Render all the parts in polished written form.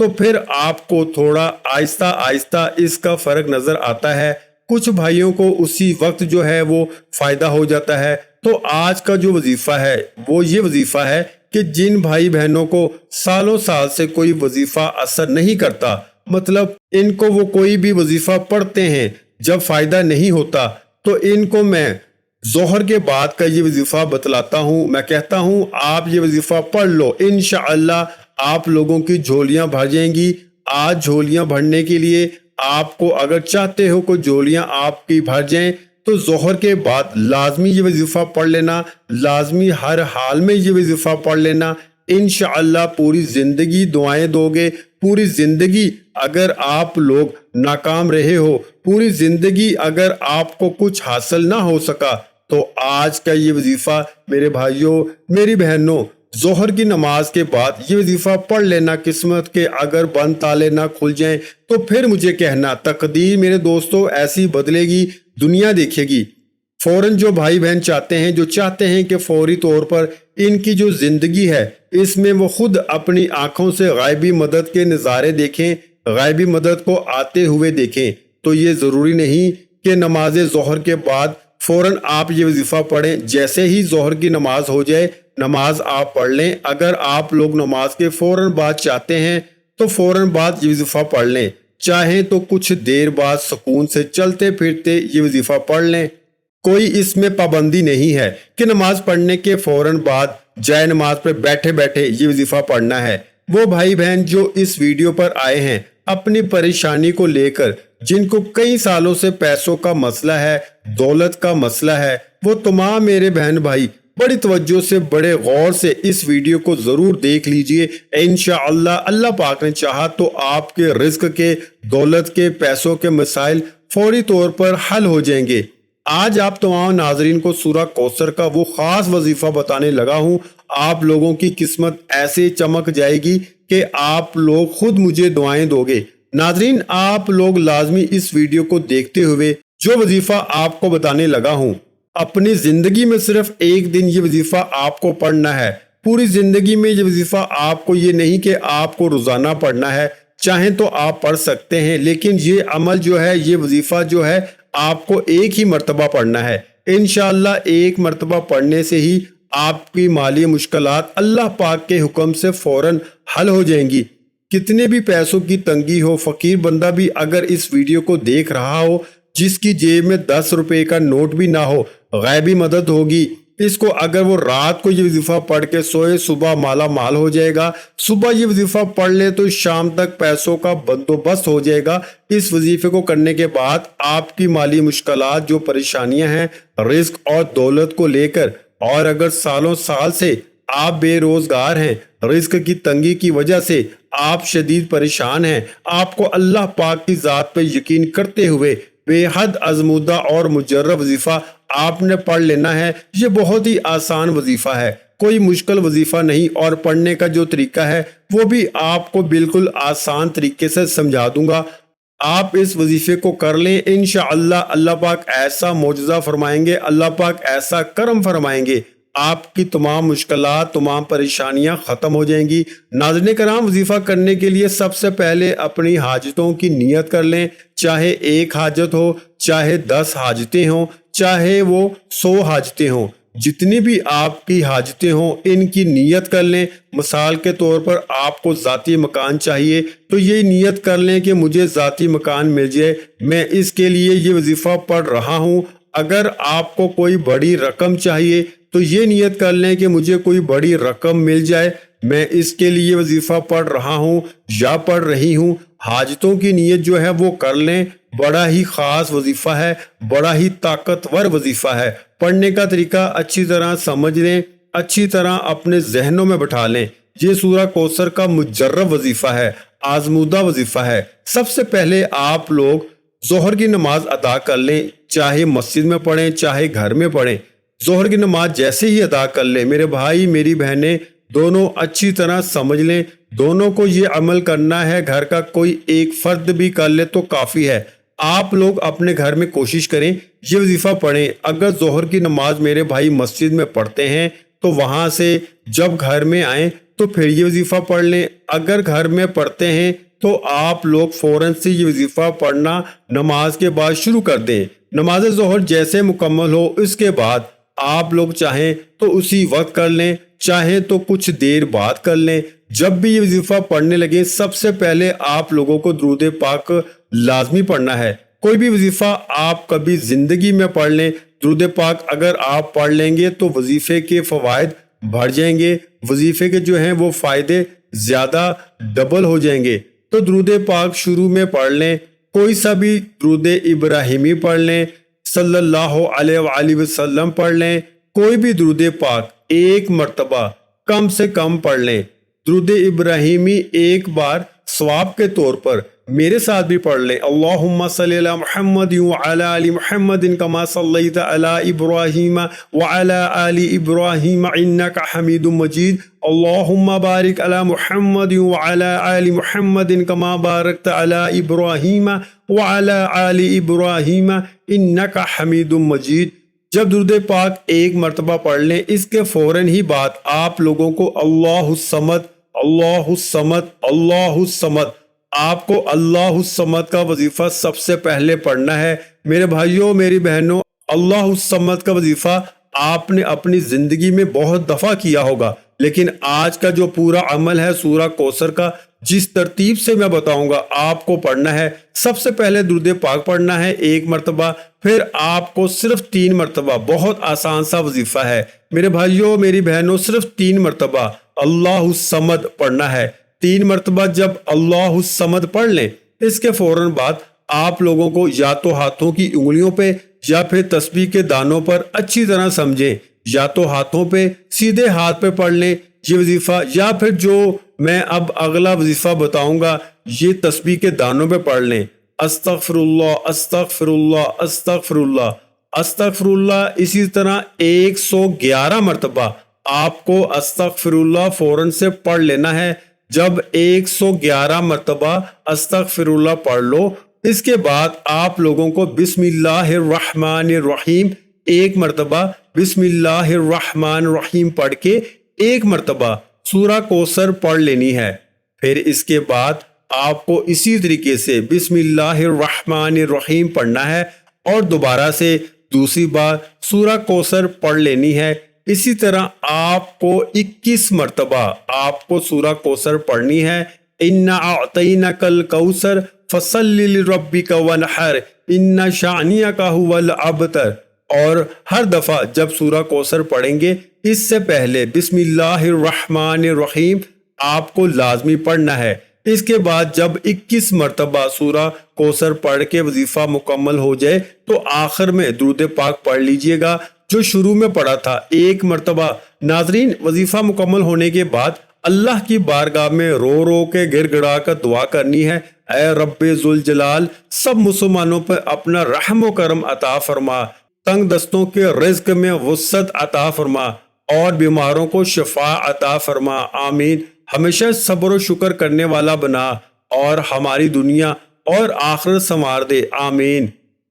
تو پھر آپ کو تھوڑا آہستہ آہستہ اس کا فرق نظر آتا ہے۔ کچھ بھائیوں کو اسی وقت جو ہے وہ فائدہ ہو جاتا ہے۔ تو آج کا جو وظیفہ ہے وہ یہ وظیفہ ہے کہ جن بھائی بہنوں کو سالوں سال سے کوئی وظیفہ اثر نہیں کرتا، مطلب ان کو وہ کوئی بھی وظیفہ پڑھتے ہیں، جب فائدہ نہیں ہوتا، تو ان کو میں ظہر کے بعد کا یہ وظیفہ بتلاتا ہوں۔ میں کہتا ہوں آپ یہ وظیفہ پڑھ لو، انشاءاللہ آپ لوگوں کی جھولیاں بھر جائیں گی۔ آج جھولیاں بھرنے کے لیے آپ کو اگر چاہتے ہو کہ جھولیاں آپ کی بھر جائیں تو ظہر کے بعد لازمی یہ وظیفہ پڑھ لینا، لازمی ہر حال میں یہ وظیفہ پڑھ لینا۔ انشاءاللہ پوری زندگی دعائیں دو گے، پوری زندگی اگر آپ لوگ ناکام رہے ہو، پوری زندگی اگر آپ کو کچھ حاصل نہ ہو سکا، تو آج کا یہ وظیفہ میرے بھائیوں میری بہنوں ظہر کی نماز کے بعد یہ وظیفہ پڑھ لینا۔ قسمت کے اگر بند تالے نہ کھل جائیں تو پھر مجھے کہنا، تقدیر میرے دوستوں ایسی بدلے گی، دنیا دیکھے گی۔ فوراً جو بھائی بہن چاہتے ہیں، جو چاہتے ہیں کہ فوری طور پر ان کی جو زندگی ہے اس میں وہ خود اپنی آنکھوں سے غائبی مدد کے نظارے دیکھیں، غائبی مدد کو آتے ہوئے دیکھیں، تو یہ ضروری نہیں کہ نماز ظہر کے بعد فوراً آپ یہ وظیفہ پڑھیں۔ جیسے ہی ظہر کی نماز ہو جائے نماز آپ پڑھ لیں۔ اگر آپ لوگ نماز کے فوراً بعد چاہتے ہیں تو فوراً بعد یہ وظیفہ پڑھ لیں، چاہیں تو کچھ دیر بعد سکون سے چلتے پھرتے یہ وظیفہ پڑھ لیں۔ کوئی اس میں پابندی نہیں ہے کہ نماز پڑھنے کے فوراً بعد جائے نماز پر بیٹھے بیٹھے یہ وظیفہ پڑھنا ہے۔ وہ بھائی بہن جو اس ویڈیو پر آئے ہیں اپنی پریشانی کو لے کر، جن کو کئی سالوں سے پیسوں کا مسئلہ ہے، دولت کا مسئلہ ہے، وہ تمام میرے بہن بھائی بڑی توجہ سے بڑے غور سے اس ویڈیو کو ضرور دیکھ لیجئے۔ انشاءاللہ اللہ پاک نے چاہا تو آپ کے رزق کے، دولت کے، پیسوں کے مسائل فوری طور پر حل ہو جائیں گے۔ آج آپ تمام ناظرین کو سورہ کوثر کا وہ خاص وظیفہ بتانے لگا ہوں۔ آپ لوگوں کی قسمت ایسے چمک جائے گی کہ آپ لوگ خود مجھے دعائیں دو گے۔ ناظرین آپ لوگ لازمی اس ویڈیو کو دیکھتے ہوئے جو وظیفہ آپ کو بتانے لگا ہوں، اپنی زندگی میں صرف ایک دن یہ وظیفہ آپ کو پڑھنا ہے۔ پوری زندگی میں یہ وظیفہ آپ کو یہ نہیں کہ آپ کو روزانہ پڑھنا ہے، چاہیں تو آپ پڑھ سکتے ہیں، لیکن یہ عمل جو ہے، یہ وظیفہ جو ہے آپ کو ایک ہی مرتبہ پڑھنا ہے۔ انشاءاللہ ایک مرتبہ پڑھنے سے ہی آپ کی مالی مشکلات اللہ پاک کے حکم سے فوراً حل ہو جائیں گی۔ کتنے بھی پیسوں کی تنگی ہو، فقیر بندہ بھی اگر اس ویڈیو کو دیکھ رہا ہو، جس کی جیب میں 10 روپے کا نوٹ بھی نہ ہو، غیبی مدد ہوگی۔ اس کو اگر وہ رات کو یہ وظیفہ پڑھ کے سوئے، صبح مالا مال ہو جائے گا۔ صبح یہ وظیفہ پڑھ لے تو شام تک پیسوں کا بندوبست ہو جائے گا۔ اس وظیفے کو کرنے کے بعد آپ کی مالی مشکلات، جو پریشانیاں ہیں رزق اور دولت کو لے کر، اور اگر سالوں سال سے آپ بے روزگار ہیں، رزق کی تنگی کی وجہ سے آپ شدید پریشان ہیں، آپ کو اللہ پاک کی ذات پہ یقین کرتے ہوئے بے حد ازمودہ اور مجرب وظیفہ آپ نے پڑھ لینا ہے۔ یہ بہت ہی آسان وظیفہ ہے، کوئی مشکل وظیفہ نہیں، اور پڑھنے کا جو طریقہ ہے وہ بھی آپ کو بالکل آسان طریقے سے سمجھا دوں گا۔ آپ اس وظیفے کو کر لیں، انشاءاللہ اللہ پاک ایسا معجزہ فرمائیں گے، اللہ پاک ایسا کرم فرمائیں گے، آپ کی تمام مشکلات، تمام پریشانیاں ختم ہو جائیں گی۔ ناظرین کرام، وظیفہ کرنے کے لیے سب سے پہلے اپنی حاجتوں کی نیت کر لیں، چاہے ایک حاجت ہو، چاہے 10 حاجتیں ہوں، چاہے وہ 100 حاجتیں ہوں، جتنی بھی آپ کی حاجتیں ہوں ان کی نیت کر لیں۔ مثال کے طور پر آپ کو ذاتی مکان چاہیے تو یہ نیت کر لیں کہ مجھے ذاتی مکان مل جائے، میں اس کے لیے یہ وظیفہ پڑھ رہا ہوں۔ اگر آپ کو کوئی بڑی رقم چاہیے تو یہ نیت کر لیں کہ مجھے کوئی بڑی رقم مل جائے، میں اس کے لیے وظیفہ پڑھ رہا ہوں یا پڑھ رہی ہوں۔ حاجتوں کی نیت جو ہے وہ کر لیں۔ بڑا ہی خاص وظیفہ ہے، بڑا ہی طاقتور وظیفہ ہے۔ پڑھنے کا طریقہ اچھی طرح سمجھ لیں، اچھی طرح اپنے ذہنوں میں بٹھا لیں۔ یہ سورہ کوثر کا مجرب وظیفہ ہے، آزمودہ وظیفہ ہے۔ سب سے پہلے آپ لوگ ظہر کی نماز ادا کر لیں، چاہے مسجد میں پڑھیں چاہے گھر میں پڑھیں۔ ظہر کی نماز جیسے ہی ادا کر لیں، میرے بھائی میری بہنیں دونوں اچھی طرح سمجھ لیں، دونوں کو یہ عمل کرنا ہے، گھر کا کوئی ایک فرد بھی کر لے تو کافی ہے۔ آپ لوگ اپنے گھر میں کوشش کریں یہ وظیفہ پڑھیں۔ اگر ظہر کی نماز میرے بھائی مسجد میں پڑھتے ہیں تو وہاں سے جب گھر میں آئیں تو پھر یہ وظیفہ پڑھ لیں۔ اگر گھر میں پڑھتے ہیں تو آپ لوگ فوراً سے یہ وظیفہ پڑھنا نماز کے بعد شروع کر دیں۔ نماز ظہر جیسے مکمل ہو اس کے بعد آپ لوگ چاہیں تو اسی وقت کر لیں، چاہیں تو کچھ دیر بعد کر لیں۔ جب بھی یہ وظیفہ پڑھنے لگیں سب سے پہلے آپ لوگوں کو درود پاک لازمی پڑھنا ہے۔ کوئی بھی وظیفہ آپ کبھی زندگی میں پڑھ لیں، درود پاک اگر آپ پڑھ لیں گے تو وظیفے کے فوائد بڑھ جائیں گے، وظیفے کے جو ہیں وہ فائدے زیادہ ڈبل ہو جائیں گے۔ تو درود پاک شروع میں پڑھ لیں، کوئی سا بھی درود ابراہیمی پڑھ لیں، صلی اللہ علیہ وآلہ وسلم پڑھ لیں، کوئی بھی درود پاک ایک مرتبہ کم سے کم پڑھ لیں۔ درود ابراہیمی ایک بار ثواب کے طور پر میرے ساتھ بھی پڑھ لیں، اللہم صلی علی محمد وعلی آل محمد کما صلیت علی ابراہیم وعلی آل ابراہیم انک حمید مجید، اللہم بارک علی محمد وعلی آل محمد کما بارکت علی ابراہیم وعلی آل ابراہیم انک حمید مجید۔ جب درود پاک ایک مرتبہ پڑھ لیں اس کے فوراً ہی بعد آپ لوگوں کو اللہ الصمد اللہ الصمد اللہ الصمد، آپ کو اللہ الصمد کا وظیفہ سب سے پہلے پڑھنا ہے۔ میرے بھائیوں میری بہنوں، اللہ الصمد کا وظیفہ آپ نے اپنی زندگی میں بہت دفعہ کیا ہوگا، لیکن آج کا جو پورا عمل ہے سورہ کوثر کا، جس ترتیب سے میں بتاؤں گا آپ کو پڑھنا ہے۔ سب سے پہلے درود پاک پڑھنا ہے ایک مرتبہ، پھر آپ کو صرف 3 مرتبہ، بہت آسان سا وظیفہ ہے میرے بھائیوں میری بہنوں، صرف 3 مرتبہ اللہ الصمد پڑھنا ہے۔ 3 مرتبہ جب اللہ الصمد پڑھ لیں اس کے فوراً بعد آپ لوگوں کو یا تو ہاتھوں کی انگلیوں پہ یا پھر تسبیح کے دانوں پر اچھی طرح سمجھیں، یا تو ہاتھوں پہ سیدھے ہاتھ پہ پڑھ لیں یہ وظیفہ، یا پھر جو میں اب اگلا وظیفہ بتاؤں گا یہ تسبیح کے دانوں پہ پڑھ لیں، استغفر اللہ استغفر اللہ استغفر اللہ استغفر اللہ۔ اسی طرح 111 مرتبہ آپ کو استغفر اللہ فوراً سے پڑھ لینا ہے۔ جب 111 مرتبہ استغفر اللہ پڑھ لو اس کے بعد آپ لوگوں کو بسم اللہ الرحمن الرحیم ایک مرتبہ بسم اللہ الرحمن الرحیم پڑھ کے ایک مرتبہ سورہ کوثر پڑھ لینی ہے۔ پھر اس کے بعد آپ کو اسی طریقے سے بسم اللہ الرحمن الرحیم پڑھنا ہے اور دوبارہ سے دوسری بار سورہ کوثر پڑھ لینی ہے۔ اسی طرح آپ کو 21 مرتبہ آپ کو سورہ کوثر پڑھنی ہے، اِنَّا أَعْطَيْنَكَ الْكَوْثَرَ فَصَلِّ لِرَبِّكَ وَانْحَرْ إِنَّ شَانِئَكَ هُوَ الْأَبْتَرُ۔ اور ہر دفعہ جب سورہ کوثر پڑھیں گے اس سے پہلے بسم اللہ الرحمن الرحیم آپ کو لازمی پڑھنا ہے۔ اس کے بعد جب 21 مرتبہ سورہ کوثر پڑھ کے وظیفہ مکمل ہو جائے تو آخر میں درود پاک پڑھ لیجئے گا جو شروع میں پڑھا تھا ایک مرتبہ۔ ناظرین وظیفہ مکمل ہونے کے بعد اللہ کی بارگاہ میں رو رو کے گر گڑا کر دعا کرنی ہے، اے رب ذوالجلال سب مسلمانوں پر اپنا رحم و کرم عطا فرما، تنگ دستوں کے رزق میں وسعت عطا فرما اور بیماروں کو شفا عطا فرما، آمین۔ ہمیشہ صبر و شکر کرنے والا بنا اور ہماری دنیا اور آخرت سنوار دے، آمین۔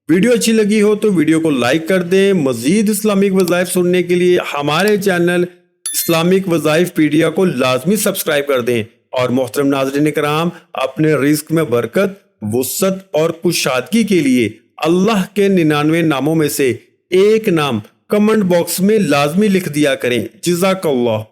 ویڈیو اچھی لگی ہو تو ویڈیو کو لائک کر دیں۔ مزید اسلامک وظائف سننے کے لیے ہمارے چینل اسلامک وظائف پیڈیا کو لازمی سبسکرائب کر دیں۔ اور محترم ناظرین کرام، اپنے رزق میں برکت، وسعت اور کشادگی کے لیے اللہ کے 99 ناموں میں سے ایک نام کمنٹ باکس میں لازمی لکھ دیا کریں۔ جزاک اللہ۔